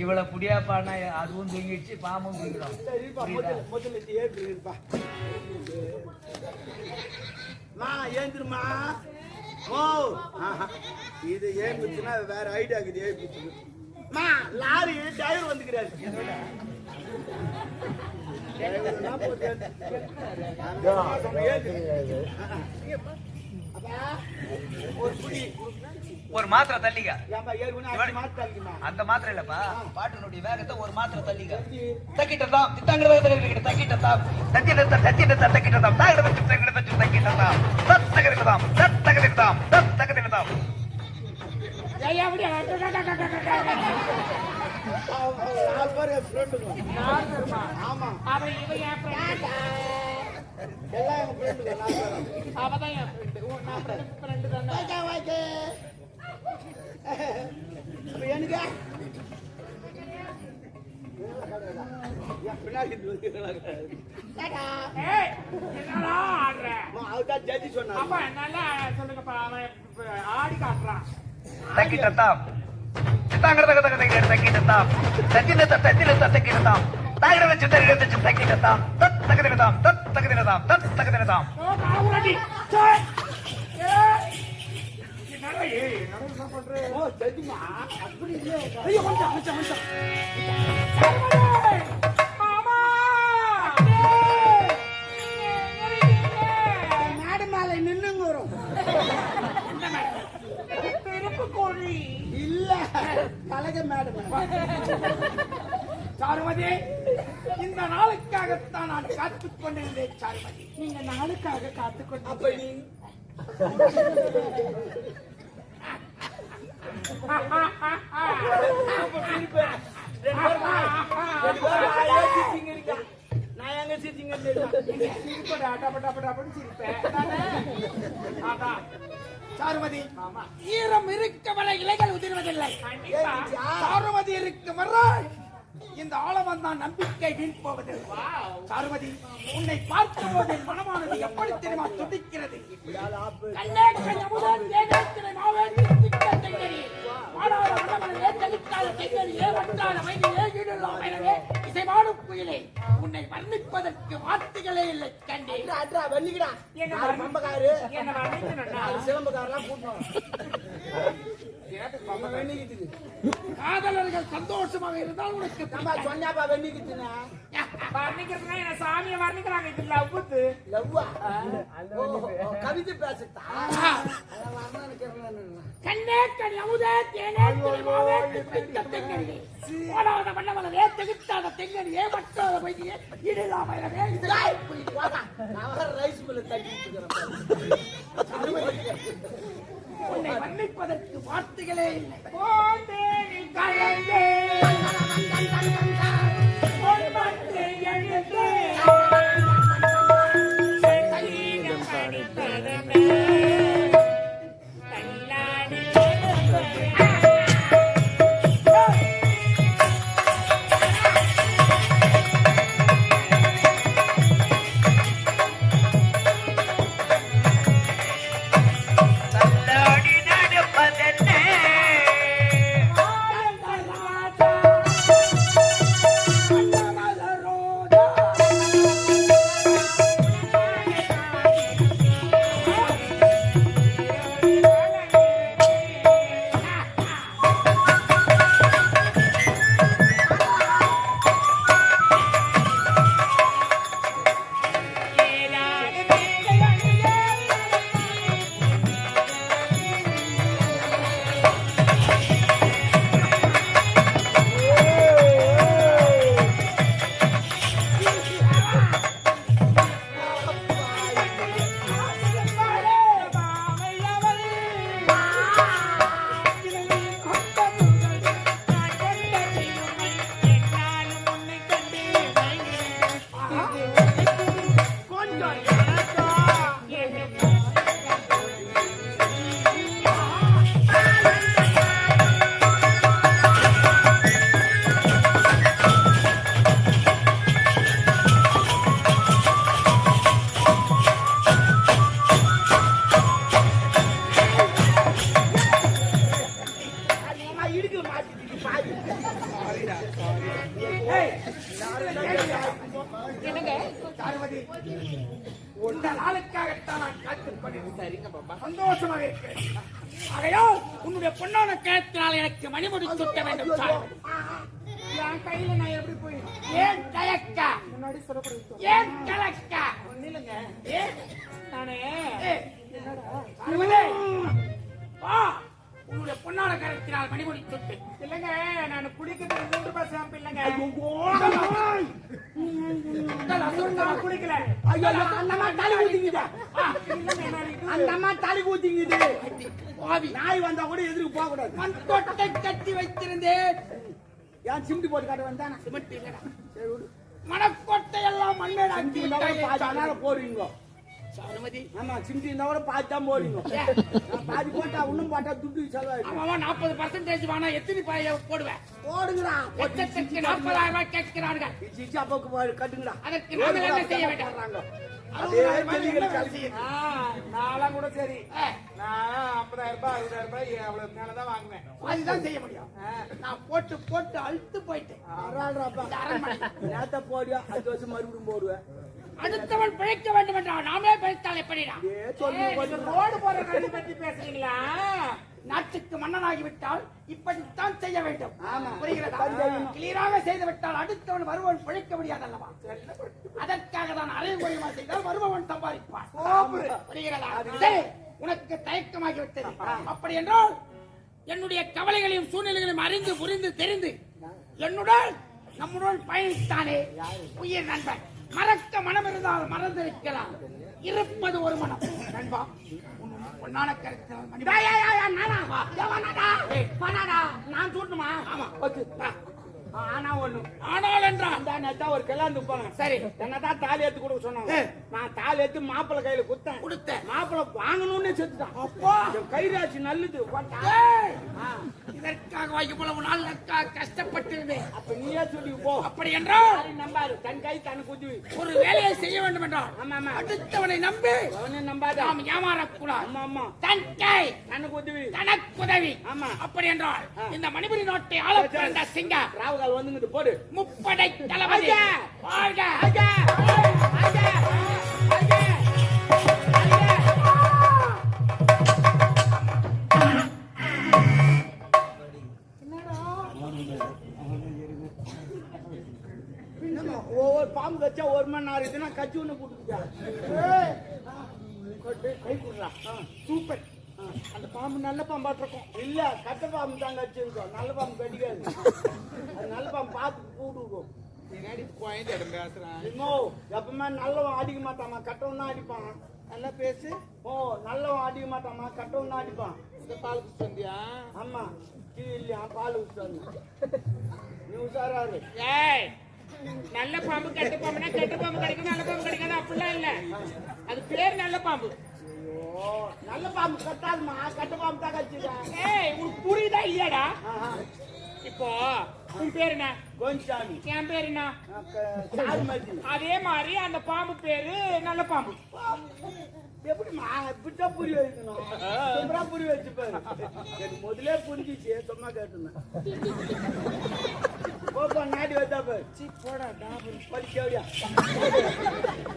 இவ்வளவு புடியாப்பானா அதுவும் தூங்கிடுச்சு, பாம்பும் தூங்கிடும். ஏந்திருமா ஓ இது ஏந்துச்சுன்னா வேற ஐடியா இருக்குது. ஏபிச்சுமா லாரி டிரைவர் வந்துக்கிறாரு. ஒரு மாத்திரை தள்ளிக்க. அந்த மாத்திரை இல்லப்பா, பாட்டினுடைய வேகத்தை ஒரு மாத்திரை தள்ளிக்க. தக்கிட்டதாம் தக்கிட்டதாம் தக்கிட்டதாம் தக்கிட்டதாம் தக்கிட்டதாம். ஆடி காட்டுறான். தக்கிட்டதாம் தக்கிட்டதாம் தக்கிட்டதாம் தாயிர வச்சு தக்கிட்டதாம் தக்கிட்டதாம் தக்கிட்டதாம் தக்கிட்டதாம். மேடம் மேல நின்னுங்க வரும் இல்ல கலக மேடம். சாருமதி, இந்த நாளுக்காகத்தான் நான் காத்துக் கொண்டிருந்தேன். சாருமதி, நீங்க நாளுக்காக காத்துக்கொண்டு அப்ப நீ நான் எங்க சிரிச்சிங்க சாருமதி, ஈரம் இருக்க வரை இலைகள் உதிர்வதில்லை. சாருமதி இருக்க வரை இந்த ஆழவன் தான் நம்பிக்கை வீண் போவதில்லை. சாருமதி, உன்னை பார்க்கும் போது மனமானது எப்படி தெரியுமா துடிக்கிறது. உன்னை வர்ணிப்பதற்கு வார்த்தைகளே இல்லை. காதலர்கள் சந்தோஷமாக இருந்தால் உனக்கு சொன்னாப்பா வெண்ணிக்குதுன்னா வர்ணிக்கிறதுனா என்ன சாமியை வர்ணிக்கிறாங்க. இது லவ்வுது லவ்வா கவிதை பேசுறா கண்ணே கண் அமுதே தேனே திருமாவே தெங்கனியே ஓடாத வண்ணமலரே தெகுத்தாத தெங்கனியே மட்டாத பையே இடிலாமலரே நான் ரைஸ் மில்ல தட்டிட்டு உன்னை வர்ணிப்பதற்கு வார்த்தைகளே இல்லை. என்னங்க சாருமதி, உன்ன நாளுக்காகத்தான் நான் காத்துக் கொண்டிருந்தேன். சரிங்க பாப்பா. சந்தோஷமாக இருக்கிறேன். ஆகையால் உன்னுடைய பொன்னான கயத்தினால் எனக்கு மணிமுடி சுட்ட வேண்டும் சார். என் கையில நான் எப்படி போய் ஏன் கலக்கா முன்னாடி சொல்லக்கூடாது. ஏன் கலக்கா ஒண்ணும் இல்லைங்க. ஏன் நானே சாருமதி, வா, உன்னுடைய பொன்னான கயத்தினால் மணிமுடி சுட்டு. இல்லைங்க, நான் குடிக்கிறதுக்கு 3 ரூபாய் ஷாம்பு இல்லைங்க. நான் குடிக்கல. ஐயோ, அந்த அம்மா தலை ஊத்திக்குது. இல்லைங்க, நான் இது அந்த அம்மா தலை ஊத்திக்குது. பாவி, நாய் வந்தா கூட எதிர்க்கு போக கூடாது. மண் தொட்டை கட்டி வைத்திருந்தேன். ஏன் சிமிட்டி போட்டு காட்ட வந்தானே? சிமெண்ட் இல்லடா. சரி விடு. மணக்கொட்டை எல்லாம் மண்ணடாக்கி சிமிட்டி இருந்தா கூட பாதி நேரம் போடுவீங்க. சாருமதி, ஆமா, சிமிட்டி இருந்தா கூட பாதி தான் போடுவீங்க. நான் பாதி போட்டா இன்னும் போட்டா துட்டு செலவாயிடும். அவன் 40% வானா எத்தனை பாய போடுவேன்? போடுங்கடா. லட்சத்துக்கு 40,000 ரூபாய் கேட்கிறார்கள். சிச்சி அப்பாவுக்கு கட்டுங்கடா. அதற்கு நாங்கள் என்ன செய்ய வேண்டும்? அதே 60,000 ரூபாய் ஜல்லிக்கட்டு என்ன கலசி. செய்ய? நான்லாம் கூட சரி. ஆ, நான் 50,000 ரூபாய் 60,000 ரூபாய் அவ்வளவு மேலதான் வாங்குவேன். அதுதான் செய்ய முடியும். நான் போட்டு போட்டு அழுத்து போயிட்டேன். அறாடுறாப்பா. இந்த அரண்மனை. நேத்த போடியா, 5 வருஷம் மறுபடியும் போடுவேன். அடுத்தவன் பிழைக்க வேண்டும் என்றால் நாமே பிழைத்தால் எப்படிடா? ஏ சொல்லு நீங்க கொஞ்சம். ரோடு போற கல்வி பத்தி பேசுறீங்களா? நாட்டுக்கு மன்னனாகிவிட்டால் இப்படித்தான் செய்ய வேண்டும். ஆமா. புரிகிறதா? இப்படி செய்யணும். கிளியராக செய்து விட்டால் அடுத்தவன் வருவன் பிழைக்க முடியாது அல்லவா? அதற்காக தான் அரைகுறைமா செய்தால் வருபவன் சம்பாதிப்பான். புரிகிறதா? சரி, உனக்கு தயக்கமாகி விட்டது. அப்படி என்றால் என்னுடைய கவலைகளையும் சூழ்நிலைகளையும் அறிந்து புரிந்து தெரிந்து என்னுடன் நம்முடன் பயணித்தானே உயிர் நண்பன். மறக்க மனம் இருந்தால் மறந்திருக்கலாம், இருப்பது ஒரு மனம். நண்பா, பொன்னான கருத்து மணி நான் சொல்லணுமா? ஆமா. ஆனா ஒண்ணு. ஆனால் என்றால் அந்த நேத்தா ஒரு கல்யாணம் போனேன். சரி, என்னதான் தாலி எடுத்து கொடுக்க சொன்னாங்க. நான் தாலி எடுத்து மாப்பிள்ளை கையில குத்தேன். கொடுத்த மாப்பிள்ளை வாங்கணும்னு செத்துட்டான். அப்பா, என் கைராசி நல்லது. ஏய், இதற்காக இவ்வளவு நாள் கஷ்டப்பட்டிருந்தேன். அப்ப நீயே சொல்லி போ. அப்படி என்றால் யாரையும் நம்பாரு. தன் கை தனக்கு உதவி. ஒரு வேலையை செய்ய வேண்டும் என்றால் ஆமா ஆமா. அடுத்தவனை நம்பி அவனே நம்பாத. நாம் ஏமாறக்கூடாது. ஆமா ஆமா. தன் கை தனக்கு உதவி. தனக்குதவி. ஆமா. அப்படி என்றால் இந்த மணிபுரி நாட்டை ஆள பிறந்த சிங்கம் ராவுகால் வந்துங்கிட்டு போடு. முப்படை தளபதி ஐயா! வாழ்க! ஐயா! ஐயா! ஐயா! என்னம்மா, ஒவ்வொரு பாம்பு கச்சா 1 மணி நேரம் இருக்குன்னா கச்சி ஒண்ணு போட்டுக்கிட்டா. கை கொடுறா. சூப்பர். அந்த பாம்பு நல்ல பாம்பாட்டு இருக்கும். இல்ல, கட்ட பாம்பு தான் கச்சிருக்கோம். நல்ல பாம்பு கடிக்காது. அது நல்ல பாம்பு பார்த்து கூடுவோம். பின்னாடி குழந்தை பேசுறான். இன்னும் எப்பவுமே நல்லவன் அடிக்க மாட்டாமா, கட்டவன் தான் அடிப்பான். நல்லா பேசு. ஓ, நல்லவன் அடிக்க மாட்டாமா, கட்டவன் தான் அடிப்பான். இந்த பால் குடிச்சு வந்தியா? ஆமா, கீழே இல்லையா பால் ஊற்றுவாங்க. நீ உஷாராரு. ஏய், நல்ல பாம்பு கெட்ட பாம்புனா கெட்ட பாம்பு கிடைக்கும், நல்ல பாம்பு கிடைக்காது அப்படிலாம் இல்ல. அது பேர் நல்ல பாம்பு. ஐயோ, நல்ல பாம்பு கட்டாதுமா, கட்ட பாம்பு தான் கச்சிருக்கேன். ஏய், உனக்கு புரியுதா இல்லையாடா? இப்போ உன் பேரு என்ன? கோஞ்சாமி. என் பேரு என்ன? சாருமதி. அதே மாதிரி அந்த பாம்பு பேரு நல்ல பாம்பு. எப்படிமா இப்படித்தான் புரிய வைக்கணும்? சும்மா புரிய வச்சுப்பாரு. எனக்கு முதலே புரிஞ்சிச்சு, சும்மா கேட்டுனேன். போப்பா, நாடி வச்சா பாரு. போடா படிக்கவியா?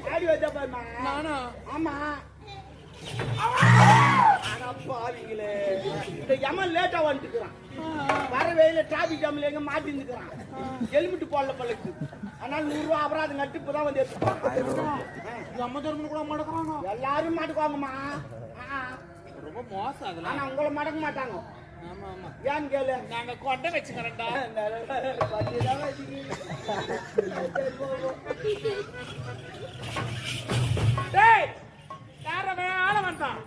நாடி வச்சா பாருமா. நானா? ஆமா. பாவிங்களே, இந்த எமன் லேட்டா வந்துட்டுக்கிறான். வர வெயில டிராபிக் ஜாம்ல எங்க மாட்டிருந்துக்கிறான். ஹெல்மெட் போடல பழக்கு. அதனால 100 ரூபாய் அபராதம் கட்டி இப்பதான் வந்து எடுத்துப்பான். அம்மா தர்மன் கூட மடக்குறாங்க. எல்லாரும் மாட்டுக்குவாங்கம்மா. ரொம்ப மோசம் அதெல்லாம். ஆனா உங்களை மடக்க மாட்டாங்க. ஆமா ஆமா. ஏன்னு கேளு. நாங்க கொண்டை வச்சுக்கிறோம்டா. டேய், யாரவன் ஆள வந்தான்?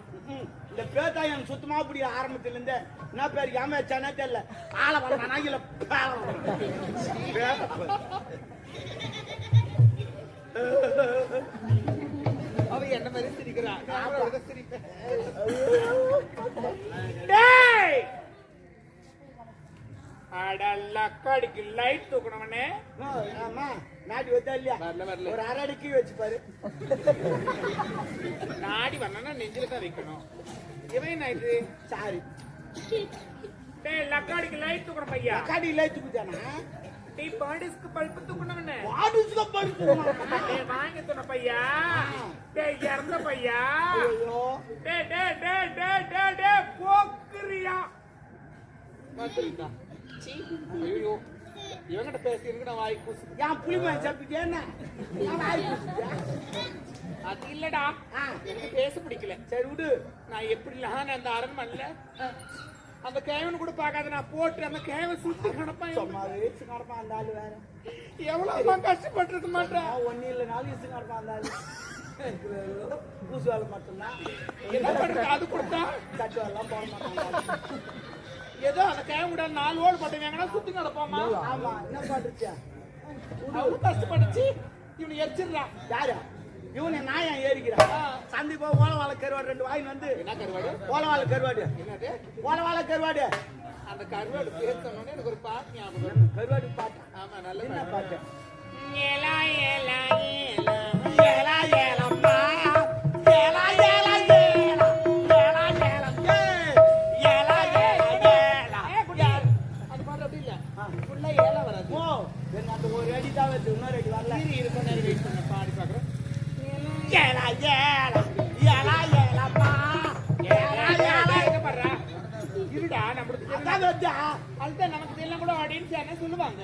இந்த பேத்தா எனக்கு சுத்தமா புரிய ஆரம்பத்துல இருந்து என்ன பேர் ஏமா வச்சானே தெரியல. ஆள வளர்றானா இல்ல அவ என்ன மாதிரி சிரிக்கிறான். சிரிப்பேன். டேய், அடல்லக்கடிக்கு லைட் தூக்கணும்னே. ஆமா, நாடி வச்சா இல்லையா? வரல. ஒரு 1/2 அடிக்கு வச்சு பாரு. நாடி வரணும்னா நெஞ்சில தான் வைக்கணும். இவன் என்ன இது? சாரி. டேய், லக்காடிக்கு லைட் தூக்கணும் பையா. காடி லைட் குத்தானா? டேய், பாடிஸ்க்கு பல்பு தூக்கணும்னே. மனுஷங்க படுத்துருமா டேய் வாங்கி சொன்ன பையா டேய் இறந்த பையா ஐயோ டேய் போக்குறியா வந்துருக்கா சீ ஐயோ இவங்கிட்ட பேசி நான் வாய் கூசு என் புளிமன் சாப்பிட்டு என்ன நான் வாய் குடிச்சிட்டியா? அது இல்லடா எனக்கு பேச பிடிக்கல சரி விடு நான் எப்படிலாம் அந்த அரண்மனையில அந்த கேவன் கூட பார்க்காத நான் போட்டு அந்த கேவன் சுத்தி கிடப்பான் சும்மா வச்சு நடப்பான் அந்த ஆளு வேற எவ்வளவு கஷ்டப்பட்டு இருக்க மாட்டேன் ஒன்னும் இல்லைனாலும் இசு நடப்பான் அந்த ஆளு பூசு வேலை மட்டும்தான் என்ன பண்றது அது கொடுத்தா தட்டு வேலைலாம் போட மாட்டாங்க ஏதோ அந்த கேவன் கூட 4 ஓடு போட்டுவாங்கன்னா சுத்தி கிடப்பாமா ஆமா என்ன பாட்டுச்சா அவ்வளவு கஷ்டப்பட்டுச்சு இவனை எரிச்சிடுறா யாரு இவனை நான் ஏன் ஏறிக்கிறான் சந்தி போ ஓலவாழ கருவாடு 2 வாயின் வந்து என்ன கருவாடு ஓலவாழ கருவாடு என்னது ஓலவாழ கருவாடு அந்த கருவாடு பேசணும்னு எனக்கு ஒரு பாட்டு ஞாபகம் கருவாடு பாட்டு ஆமா நல்ல என்ன பாட்டு ஏலா ஏலா ஏலா ஏலா ஏலம்மா ஏலா ஏலா ஏலா ஏலா ஏலம் ஏலா ஏலா ஏலா அது பாட்டு அப்படி இல்ல ஃபுல்லா ஏலா வராது ஓ என்ன அந்த ஒரு அடி தான் வருது இன்னொரு அடி வரல இருக்க நேரம் வெயிட் பண்ண பாடி பாக்குறேன் ஏலா ஏலா ஏலா ஏலம்மா ஏலா ஏலா என்ன பண்றா இருடா நம்மளுக்கு அதான் வந்தா அதுதான் நமக்கு தெரியல கூட ஆடியன்ஸ் என்ன சொல்லுவாங்க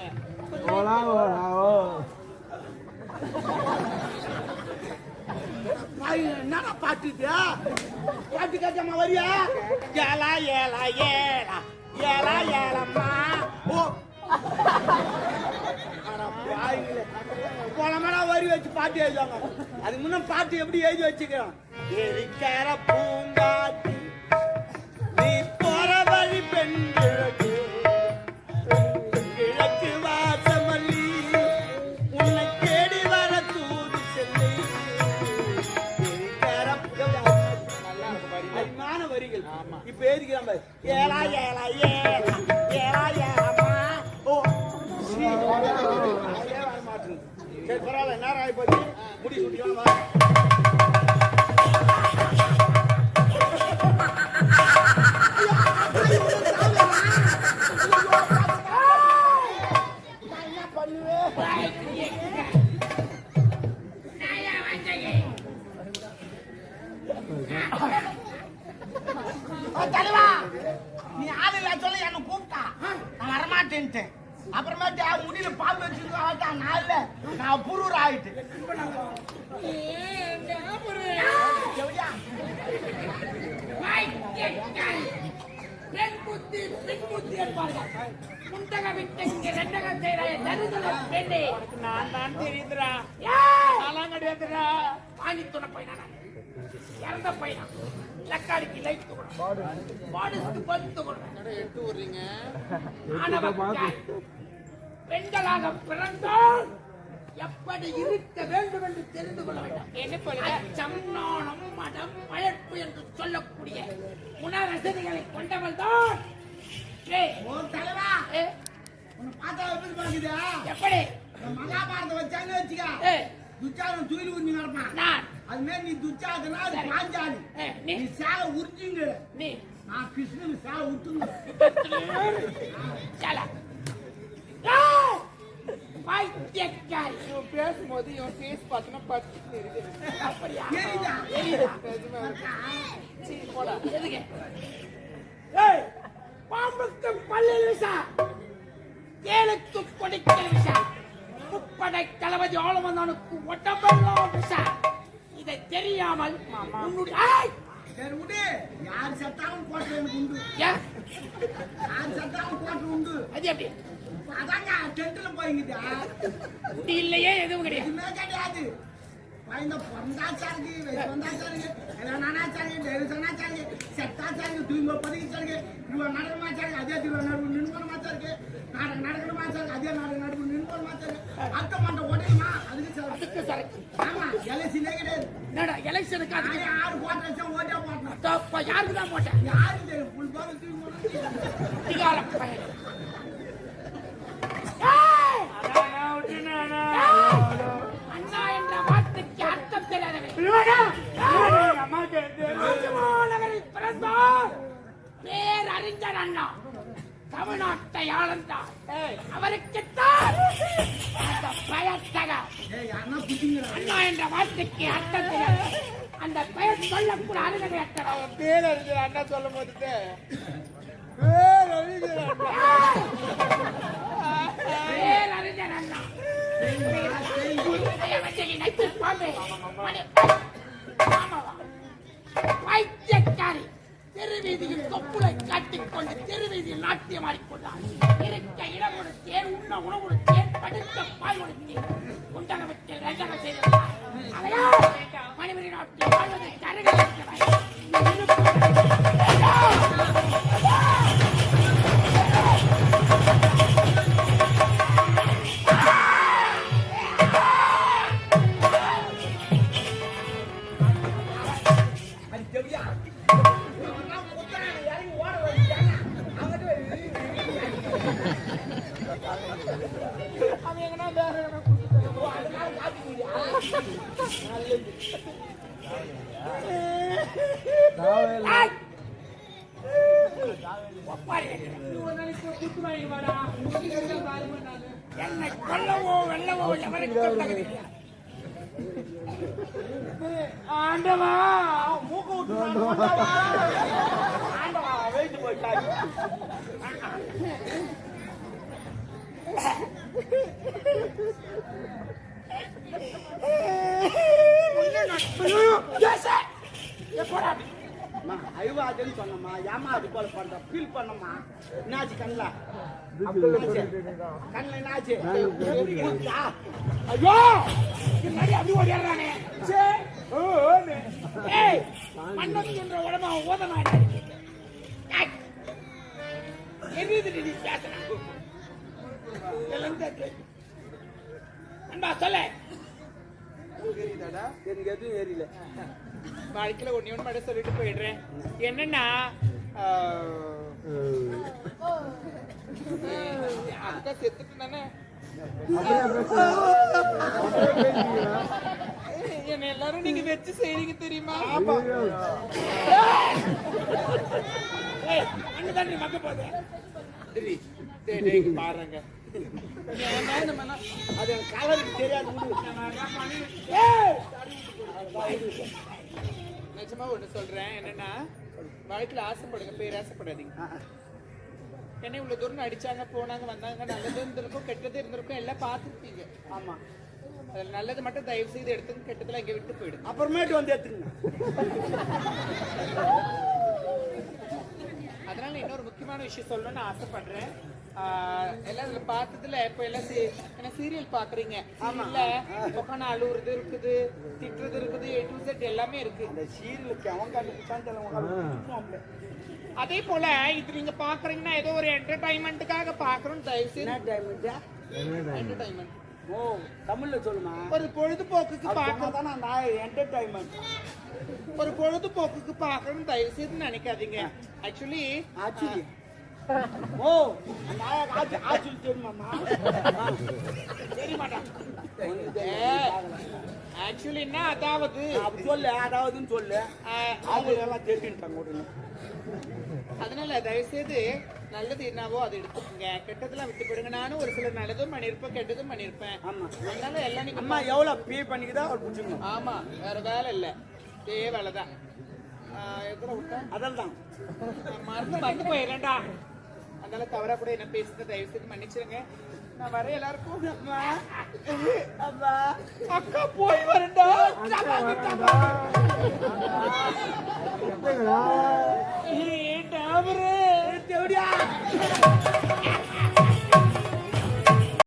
என்னடா பாட்டுது பாட்டு கேட்டம்மா வரியா ஏலா ஏலா ஏலா ஏலா ஏலம்மா ஓ போனமாடா வரி வச்சு பாட்டு எழுதுவாங்க அதுக்கு முன்ன பாட்டு எப்படி எழுதி வச்சுக்கிறோம் எரிக்கிற பூங்காட்டி நீ போற வழி பெண் கிழக்கு கிழக்கு வாசமல்லி உன்னை தேடி வர தூது செல்லி அருமையான வரிகள் இப்ப எழுதிக்கிறான் பாரு. ஏலா ஏலா ஏலா ஏலா ஏலாமா ஓ சீ. அதே வர மாட்டேங்குது. சரி பரவாயில்ல நேரம் ஆகி போச்சு முடி சுட்டிக்கலாம் வா என்ன பண்ணுவேன் தலைவா நீ ஆளுல சொல்ல என்ன கூப்பிட்டா நான் வரமாட்டேன்ட்டு அப்புறமேட்டு முடியல பாம்பு வச்சிருக்கா நான் இல்ல நான் புரூர் ஆயிட்டு எப்படியா? பெண் புத்தி பின் புத்தி என்பார்கள் முண்டக விட்டு ரெண்டகம் செய்யறாய தருதல பெண்ணே நான் தான் தெரியுதுடா நான்லாம் கிடையாதுடா பாணி துணை பையனா இறந்த பையனா லக்காடிக்கு லைட் பாடுக்கு பத்து எடுத்து விடுறீங்க பெண்களாக பிறந்தால் எப்படி இருக்க வேண்டும் என்று தெரிந்து கொள்ள வேண்டும் என்ன போல அச்சம், நாணம், மடம், பழப்பு என்று சொல்லக்கூடிய குணரசதிகளை கொண்டவள் தான் உன் தலைவா உன்னை பார்த்தா எப்படி பாக்குதா எப்படி மகாபாரதம் வச்சாங்கன்னு வச்சுக்க துச்சாதன் துயில் உறிஞ்சி நடப்பான் நான் அது மாதிரி நீ துச்சாதனா அது பாஞ்சாலி நீ நீ சேலை உறிஞ்சிங்க நீ நான் கிருஷ்ணன் சேலை உத்துங்க சல பைத்தியக்காரி இவன் பேசும்போது இவன் ஃபேஸ் பார்த்தனா பத்து அப்படியா ஏறிதா சீ போடா எதுக்கு பாம்புக்கு பல்லில் விஷா ஏழுக்கு கொடிக்கிற விஷா முப்படை தளபதி ஆளுமந்தானுக்கு உடம்பெல்லாம் விஷா இதை தெரியாமல் உன்னுடைய சரி விடு யார் சத்தாலும் கோட்டை எனக்கு உண்டு ஏன் யார் சத்தாலும் கோட்டை உண்டு அது எப்படி அதாங்க டென்ட்ல போய்ங்குதா குடி இல்லையே எதுவும் கிடையாது எதுவுமே கிடையாது இந்த பொந்தாச்சாருக்கு பொந்தாச்சாருக்கு நானாச்சாருக்கு தேவசனாச்சாருக்கு செத்தாச்சாருக்கு தூங்க பதிச்சாருக்கு இவன் நடனமாச்சாருக்கு அதே திருவ நடுவு நின்பனமாச்சாருக்கு நடக்கணுமாச்சாருக்கு அதே நடுவு நின்பனமாச்சாருக்கு அர்த்த மண்ட உடையுமா அதுக்கு சரி ஆமா எலெக்ஷனே கிடையாது என்னடா எலெக்ஷனுக்கு அது நானே 6 போட்டு வச்சா ஓட்டே போட்டேன் தப்பா யாருக்கு தான் போட்டேன் யாருக்கு தெரியும் புல் பால் தூக்கி அதிகார பையன் அண்ணா என்ற வார்த்தைக்கு அர்த்தம் தெரியாதவன் நகரில் பிறந்தார் பேரறிஞர் அண்ணா தமிழ்நாட்டை ஆளந்தான் அவருக்குத்தான் அந்த பயத்தக அண்ணா என்ற வார்த்தைக்கு அர்த்தம் தெரியாது. அந்த பெயர் சொல்லக்கூட அருகதை அர்த்தம். பேர் அறிஞர் அண்ணா சொல்லும் போது பேர் அறிஞர் அண்ணா. பைத்தியக்காரி தெருவீதியில் தொப்புளை காட்டிக்கொண்டு தெருவீதியில் நாட்டியம் ஆடிக்கொண்டார். இருக்க இடம் கொடுத்தேன், உண்ண உணவு கொடுத்தேன், படுத்த பால் கொடுத்தேன், குண்டகமத்தில் ரஜகம் செய்திருந்தார். அதையால் மணிமணி நாட்டில் வாழ்வதை கருகல் என்னை கொல்லவோ வெல்லவோ எவருக்கும் தகுதியில்லை. ஆண்டவா மூக்க விட்டு ஆண்டவா வெயிட்டு போயிட்டாங்க. அழுவாதுன்னு சொன்னம்மா, ஏமா அது போல பண்ற ஃபீல் பண்ணம்மா. என்னாச்சு கண்ணில் என்னாச்சு? ஐயோ பின்னாடி அப்படி ஓடிடுறானே. ஏய் மன்னன் என்ற உடம்பு ஓதமா எரியுது நீ பேசணும். அன்பா சொல்ல எனக்கு எதுவும் ஏறியில. வாழ்க்கையில ஒண்ணு மட்டும் சொல்லிட்டு போயிடுறேன். என்னன்னா அக்கா செத்துட்டு தானே என்ன எல்லாரும் நீங்க வச்சு செய்றீங்க தெரியுமா? அண்ணன் மக்க போகுது பாருங்க அது கலருக்கு தெரியாது. நிஜமா ஒண்ணு சொல்றேன். என்னன்னா வாழ்க்கையில ஆசைப்படுங்க, பேராசைப்படாதீங்க. என்னை இவ்வளவு தூரம் அடிச்சாங்க, போனாங்க, வந்தாங்க, நல்லது இருந்திருக்கும் கெட்டது இருந்திருக்கும் எல்லாம் பார்த்துருப்பீங்க. ஆமா, அதுல நல்லது மட்டும் தயவு செய்து எடுத்துங்க, கெட்டதுல இங்க விட்டு போயிடுங்க. அப்புறமேட்டு வந்து எடுத்துங்க. அதனால இன்னொரு முக்கியமான விஷயம் சொல்லணும்னு ஆசைப்படுறேன். எல்லாம் இதுல பார்த்ததுல இப்ப எல்லாம் என்ன சீரியல் பாக்குறீங்க. இல்ல உட்காந்து அழுவுறது இருக்குது, திட்டுறது இருக்குது, A to Z எல்லாமே இருக்கு. அந்த சீரியலுக்கு அவன் கண்டுபிடிச்சான். அதே போல இது நீங்க பாக்குறீங்கன்னா ஏதோ ஒரு என்டர்டைன்மெண்ட்டுக்காக பாக்குறோம். தயவு செய்து என்டர்டைன்மெண்ட். ஓ, தமிழ்ல சொல்லுமா? ஒரு பொழுதுபோக்குக்கு பார்க்கறதான நான் என்டர்டைன்மெண்ட். ஒரு பொழுதுபோக்குக்கு பாக்கணும் தயவு செய்து நினைக்காதீங்க. ஆக்சுவலி ஓ, ஆக்சுவலி தெரியுமாமா? தெரிய மாட்டான். ஆக்சுவலின்னா அதாவது அப்படி சொல்லு, அதாவதுன்னு சொல்லு. அவங்க எல்லாம் தெரிஞ்சுட்டாங்க உடனே. அதனால தயவு செய்து நல்லது என்னவோ அதை எடுத்துக்கோங்க, கெட்டதெல்லாம் விட்டு போயிடுங்க. நானும் ஒரு சிலர் நல்லதும் பண்ணிருப்பேன், கெட்டதும் பண்ணிருப்பேன். ஆமா, அதனால எல்லாம் நீங்க அம்மா எவ்வளவு பே பண்ணிக்குதா அவர் பிடிச்சிக்கணும். ஆமா, வேற வேலை இல்ல, இதே வேலைதான். எத்தனை விட்டா அதெல்லாம் மறந்து போயிடறேன்டா. அதனால தவறா கூட என்ன பேசுறது தயவு செய்து மன்னிச்சிருங்க. நான் வர எல்லாருக்கும் அம்மா அக்கா போய் வரேன்டா. எப்படியா